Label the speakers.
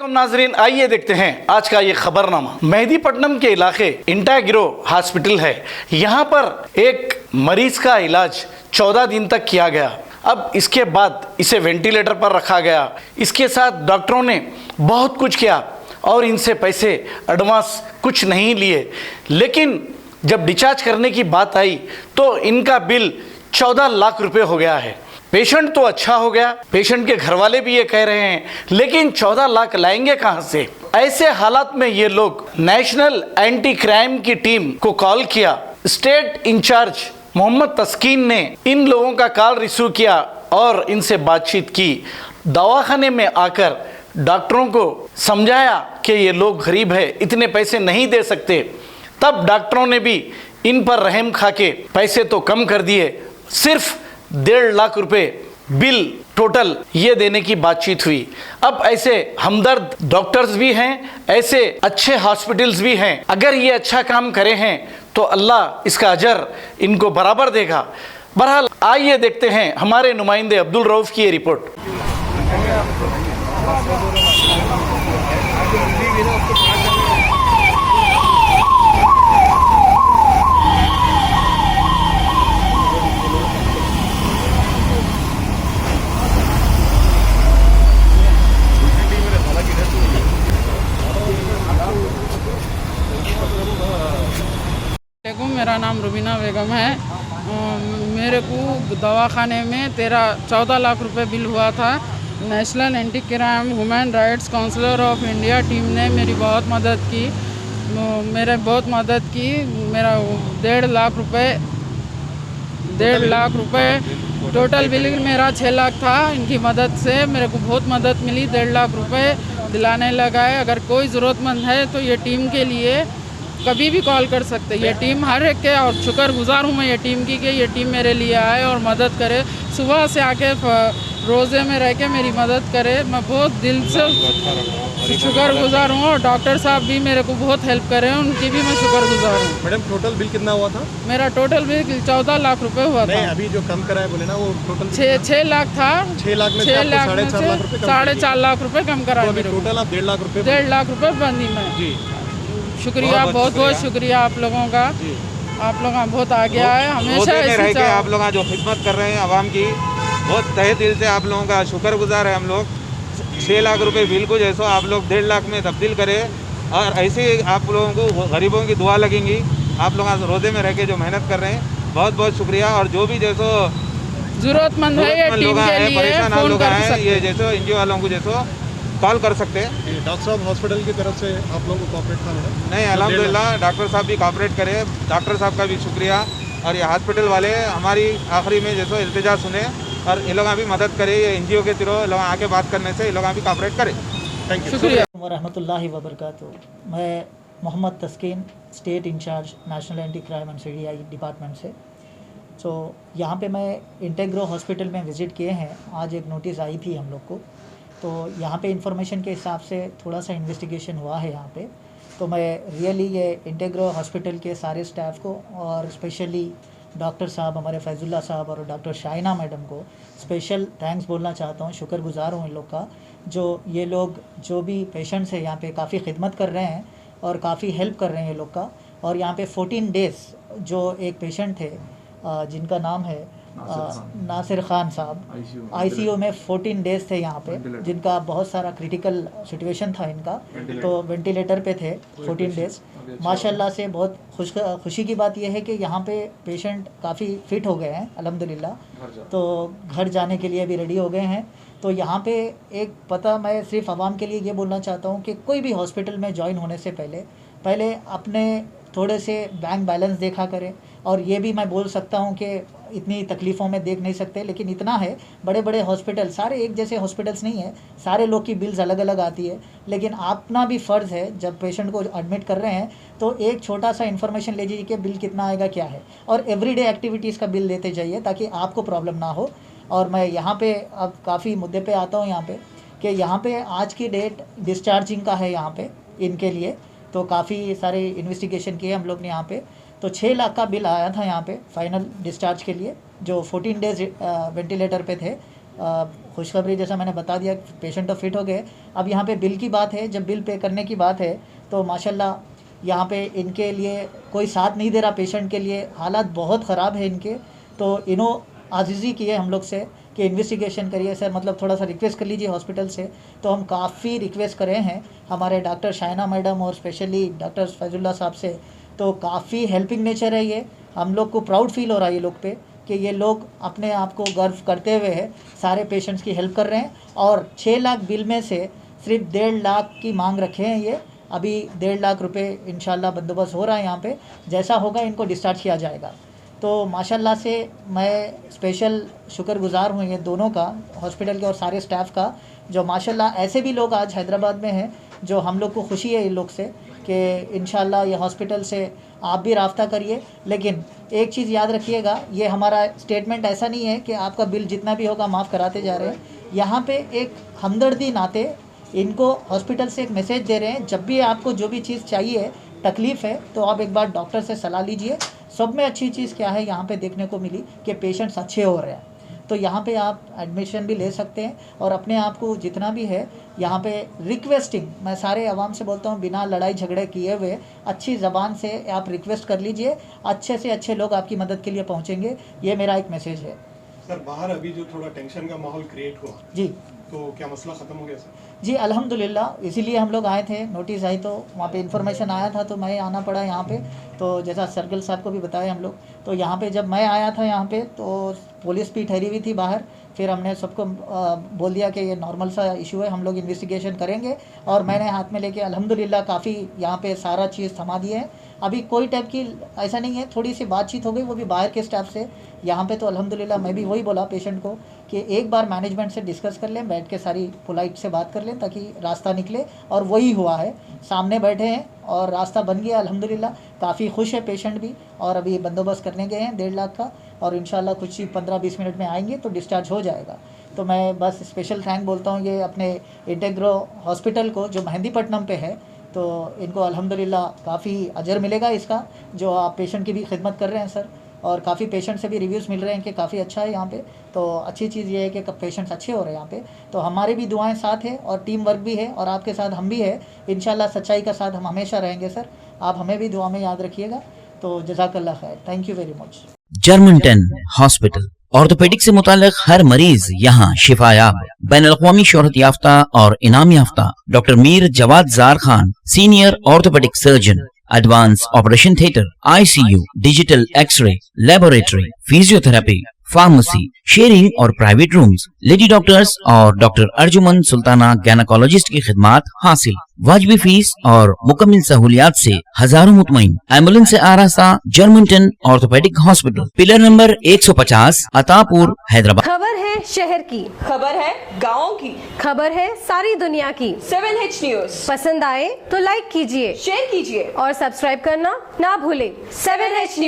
Speaker 1: नाजरीन, आइए देखते हैं आज का ये खबरनामा। मेहदीपट्टनम के इलाके इंटाग्रो हॉस्पिटल है। यहाँ पर एक मरीज का इलाज 14 दिन तक किया गया। अब इसके बाद इसे वेंटिलेटर पर रखा गया। इसके साथ डॉक्टरों ने बहुत कुछ किया और इनसे पैसे एडवांस कुछ नहीं लिए, लेकिन जब डिस्चार्ज करने की बात आई तो इनका बिल 14 लाख रुपए हो गया है। पेशेंट तो अच्छा हो गया, पेशेंट के घर वाले भी ये कह रहे हैं, लेकिन 14 लाख लाएंगे कहां से? ऐसे हालात में ये लोग नेशनल एंटी क्राइम की टीम को कॉल किया। स्टेट इंचार्ज मोहम्मद तस्कीन ने इन लोगों का कॉल रिसीव किया और इनसे बातचीत की। दवाखाने में आकर डॉक्टरों को समझाया कि ये लोग गरीब है, इतने पैसे नहीं दे सकते। तब डॉक्टरों ने भी इन पर रहम खा के पैसे तो कम कर दिए, सिर्फ 1.5 लाख रुपए बिल टोटल ये देने की बातचीत हुई। अब ऐसे हमदर्द डॉक्टर्स भी हैं, ऐसे अच्छे हॉस्पिटल्स भी हैं। अगर ये अच्छा काम करे हैं तो अल्लाह इसका अजर इनको बराबर देगा। बहरहाल आइए देखते हैं हमारे नुमाइंदे अब्दुल रऊफ की ये रिपोर्ट।
Speaker 2: मेरा नाम रुबीना बेगम है। मेरे को दवाखाने में 14 लाख रुपए बिल हुआ था। National anti crime human rights councillor of India team ने मेरी बहुत मदद की। मेरा 1.5 लाख रुपए टोटल बिल मेरा 6 लाख था। इनकी मदद से मेरे को बहुत मदद मिली। 1.5 लाख रुपए दिलाने लगाए। अगर कोई ज़रूरतमंद है तो ये टीम के लिए कभी भी कॉल कर सकते। ये टीम हर एक के, और शुक्रगुजार हूँ मैं ये टीम की कि ये टीम मेरे लिए आए और मदद करे। सुबह से आके रोज़े में रह के मेरी मदद करे। मैं बहुत दिल से शुक्रगुजार हूँ और डॉक्टर साहब भी मेरे को बहुत हेल्प करे, उनकी भी मैं शुक्रगुजार हूँ।
Speaker 3: मैडम, टोटल बिल कितना हुआ था?
Speaker 2: मेरा टोटल बिल 14 लाख रुपए हुआ था।
Speaker 3: अभी जो कम कराया बोले ना, वो टोटल
Speaker 2: 6 लाख था।
Speaker 3: 6 लाख में
Speaker 2: 4.5 लाख रुपए कम कराया।
Speaker 3: टोटल आप
Speaker 2: 1.5 लाख रुपए बंदी में।
Speaker 3: जी,
Speaker 2: शुक्रिया, बहुत शुक्रिया आप लोगों का। आप लोग बहुत आगे आए, हमेशा
Speaker 4: रह के आप लोग जो खिदमत कर रहे हैं आवाम की, बहुत तहे दिल से आप लोगों का शुक्रगुजार है हम लोग। 6 लाख रुपए बिल को जैसो आप लोग 1.5 लाख में तब्दील करें और ऐसे ही आप लोगों को गरीबों की दुआ लगेंगी। आप लोग रोज़े में रह के जो मेहनत कर रहे हैं, बहुत बहुत शुक्रिया। और जो भी जैसो
Speaker 2: जरूरतमंद है ये टीम के लिए
Speaker 4: परेशान आप
Speaker 2: फोन
Speaker 4: लोग
Speaker 2: कर
Speaker 4: आए,
Speaker 2: सकते
Speaker 4: ये जैसो एनजीओ वालों को जैसो कॉल कर सकते हैं।
Speaker 3: डॉक्टर साहब हॉस्पिटल की तरफ से आप लोगों को कॉपरेट था मैडम?
Speaker 4: नहीं, अल्हम्दुलिल्लाह डॉक्टर साहब भी कॉपरेट करे। डॉक्टर साहब का भी शुक्रिया। और ये हॉस्पिटल वाले हमारी आखिरी में जैसो इल्तिजा सुने और ये लोग भी मदद करे। ये एनजीओ के थ्रू लोग आके बात करने से ये लोग भी कॉपरेट करे।
Speaker 3: Thank you.
Speaker 2: शुक्रिया।
Speaker 5: वरहमतुल्लाहि वबरकातुहू। मैं Mohammad Taskeen, state incharge national anti crime and CDI department से। तो यहाँ पे मैं इंटेग्रो हॉस्पिटल में विज़िट किए हैं। आज एक नोटिस आई थी हम लोग को, तो यहाँ पे इंफॉर्मेशन के हिसाब से थोड़ा सा इन्वेस्टिगेशन हुआ है यहाँ पे। तो मैं रियली ये इंटेग्रो हॉस्पिटल के सारे स्टाफ को और स्पेशली डॉक्टर साहब, हमारे फैज़ुल्ला साहब और डॉक्टर शाइना मैडम को स्पेशल थैंक्स बोलना चाहता हूँ। शुक्रगुजार हूँ इन लोग का, जो ये लोग जो भी पेशेंट्स हैं यहाँ पे काफ़ी खिदमत कर रहे हैं और काफ़ी हेल्प कर रहे हैं ये लोग का। और यहाँ पे 14 डेज़ जो एक पेशेंट थे जिनका नाम है नासिर खान साहब, ICU में 14 डेज़ थे यहाँ पे, जिनका बहुत सारा क्रिटिकल सिचुएशन था इनका, तो वेंटिलेटर पे थे 14 डेज़। माशाल्लाह से बहुत खुशी की बात यह है कि यहाँ पे पेशेंट काफ़ी फिट हो गए हैं अल्हम्दुलिल्लाह, तो घर जाने के लिए भी रेडी हो गए हैं। तो यहाँ पे एक पता मैं सिर्फ आवाम के लिए ये बोलना चाहता हूँ कि कोई भी हॉस्पिटल में ज्वाइन होने से पहले अपने थोड़े से बैंक बैलेंस देखा करें। और ये भी मैं बोल सकता हूँ कि इतनी तकलीफ़ों में देख नहीं सकते, लेकिन इतना है, बड़े बड़े हॉस्पिटल सारे एक जैसे हॉस्पिटल्स नहीं है, सारे लोग की बिल्स अलग अलग आती है। लेकिन अपना भी फ़र्ज़ है, जब पेशेंट को एडमिट कर रहे हैं तो एक छोटा सा इन्फॉर्मेशन ले लीजिए कि बिल कितना आएगा क्या है, और एवरीडे एक्टिविटीज़ का बिल देते जाइए ताकि आपको प्रॉब्लम ना हो। और मैं यहाँ पे अब काफ़ी मुद्दे पे आता हूँ यहाँ पे कि यहाँ पे आज की डेट डिस्चार्जिंग का है यहाँ पे इनके लिए, तो काफ़ी सारे इन्वेस्टिगेशन किए हम लोग ने यहाँ पे। तो 6 लाख का बिल आया था यहाँ पे फाइनल डिस्चार्ज के लिए, जो 14 डेज़ वेंटिलेटर पे थे खुशखबरी जैसा मैंने बता दिया, पेशेंट तो फिट हो गए। अब यहाँ पे बिल की बात है, जब बिल पे करने की बात है तो माशाल्लाह यहाँ पे इनके लिए कोई साथ नहीं दे रहा, पेशेंट के लिए हालात बहुत ख़राब है इनके। तो इन्हों आजिज़ी की है हम लोग से कि इन्वेस्टिगेशन करिए सर, मतलब थोड़ा सा रिक्वेस्ट कर लीजिए हॉस्पिटल से। तो हम काफ़ी रिक्वेस्ट करे हैं हमारे डॉक्टर शाइना मैडम और स्पेशली डॉक्टर फैजुल्ला साहब से, तो काफ़ी हेल्पिंग नेचर है ये। हम लोग को प्राउड फील हो रहा है ये लोग पे कि ये लोग अपने आप को गर्व करते हुए सारे पेशेंट्स की हेल्प कर रहे हैं। और 6 लाख बिल में से सिर्फ 1.5 लाख की मांग रखे हैं ये। अभी 1.5 लाख रुपए इंशाल्लाह बंदोबस्त हो रहा है यहाँ पे, जैसा होगा इनको डिस्चार्ज किया जाएगा। तो माशाल्लाह से मैं स्पेशल शुक्रगुज़ार हूँ ये दोनों का, हॉस्पिटल के और सारे स्टाफ का, जो माशाल्लाह ऐसे भी लोग आज हैदराबाद में हैं जो हम लोग को खुशी है इन लोग से कि इंशाल्लाह ये हॉस्पिटल से आप भी राब्ता करिए। लेकिन एक चीज़ याद रखिएगा, ये हमारा स्टेटमेंट ऐसा नहीं है कि आपका बिल जितना भी होगा माफ़ कराते जा रहे हैं। यहाँ पे एक हमदर्दी नाते इनको हॉस्पिटल से एक मैसेज दे रहे हैं, जब भी आपको जो भी चीज़ चाहिए, तकलीफ़ है तो आप एक बार डॉक्टर से सलाह लीजिए। सब में अच्छी चीज़ क्या है यहाँ पे देखने को मिली कि पेशेंट्स अच्छे हो रहे हैं, तो यहाँ पे आप एडमिशन भी ले सकते हैं। और अपने आप को जितना भी है यहाँ पे रिक्वेस्टिंग, मैं सारे आवाम से बोलता हूँ, बिना लड़ाई झगड़े किए हुए अच्छी ज़बान से आप रिक्वेस्ट कर लीजिए, अच्छे से अच्छे लोग आपकी मदद के लिए पहुँचेंगे। ये मेरा एक मैसेज है।
Speaker 3: सर बाहर अभी जो थोड़ा टेंशन का माहौल क्रिएट हुआ
Speaker 5: जी,
Speaker 3: तो क्या मसला ख़त्म हो गया सर?
Speaker 5: जी अल्हम्दुलिल्लाह, इसीलिए हम लोग आए थे। नोटिस आई तो वहाँ पे इन्फॉर्मेशन आया था तो मैं आना पड़ा यहाँ पे। तो जैसा सर्कल साहब को भी बताया हम लोग, तो यहाँ पे जब मैं आया था यहाँ पे तो पुलिस भी ठहरी हुई थी बाहर। फिर हमने सबको बोल दिया कि ये नॉर्मल सा इशू है, हम लोग इन्वेस्टिगेशन करेंगे। और मैंने हाथ में लेके अल्हम्दुलिल्लाह काफ़ी यहाँ पे सारा चीज़ थमा दिए हैं। अभी कोई टाइप की ऐसा नहीं है, थोड़ी सी बातचीत हो गई वो भी बाहर के स्टाफ से। यहाँ पे तो अल्हम्दुलिल्लाह मैं भी वही बोला पेशेंट को कि एक बार मैनेजमेंट से डिस्कस कर लें, बैठ के सारी पोलाइट से बात कर लें ताकि रास्ता निकले। और वही हुआ है, सामने बैठे हैं और रास्ता बन गया अल्हम्दुलिल्लाह। काफ़ी खुश है पेशेंट भी। और अभी बंदोबस्त करने गए हैं 1.5 लाख का, और इंशाल्लाह कुछ ही 15-20 मिनट में आएंगे तो डिस्चार्ज हो जाएगा। तो मैं बस स्पेशल थैंक बोलता हूँ ये अपने इंटेग्रो हॉस्पिटल को जो मेहंदीपट्टनम पे है। तो इनको अल्हम्दुलिल्लाह काफ़ी अजर मिलेगा इसका, जो आप पेशेंट की भी खिदमत कर रहे हैं सर। और काफ़ी पेशेंट से भी रिव्यूज़ मिल रहे हैं कि काफ़ी अच्छा है यहाँ पे। तो अच्छी चीज़ ये है कि पेशेंट्स अच्छे हो रहे हैं यहाँ पे। तो हमारी भी दुआएं साथ है और टीम वर्क भी है, और आपके साथ हम भी है। इंशाल्लाह सच्चाई का साथ हम हमेशा रहेंगे सर। आप हमें भी दुआ में याद रखिएगा। तो जज़ाकल्लाह खैर, thank you very much.
Speaker 6: Germanton hospital, orthopaedic से मुताल्लिक हर मरीज यहाँ शिफायाब। बैनुल-अक़वामी शोहरत याफ्ता और इनाम याफ्ता doctor Mir Jawad Jar Khan, senior orthopaedic surgeon, advance operation theatre, ICU, digital x ray, laboratory, physiotherapy, pharmacy, sharing और प्राइवेट रूम्स, लेडी डॉक्टर्स और डॉक्टर अर्जुमन सुल्ताना गैनाकोलॉजिस्ट की खिदमत हासिल। वाजबी फीस और मुकम्मल सहूलियात से हजारों मुतमईन। एम्बुलेंस से आरास्ता Germanten orthopaedic hospital, pillar number 150, Attapur, Hyderabad.
Speaker 7: खबर है शहर की,
Speaker 8: खबर है गाँव की,
Speaker 7: खबर है सारी दुनिया की।
Speaker 8: 7H न्यूज
Speaker 7: पसंद आए तो लाइक कीजिए,
Speaker 8: शेयर कीजिए
Speaker 7: और सब्सक्राइब करना ना भूलें।
Speaker 8: 7H news.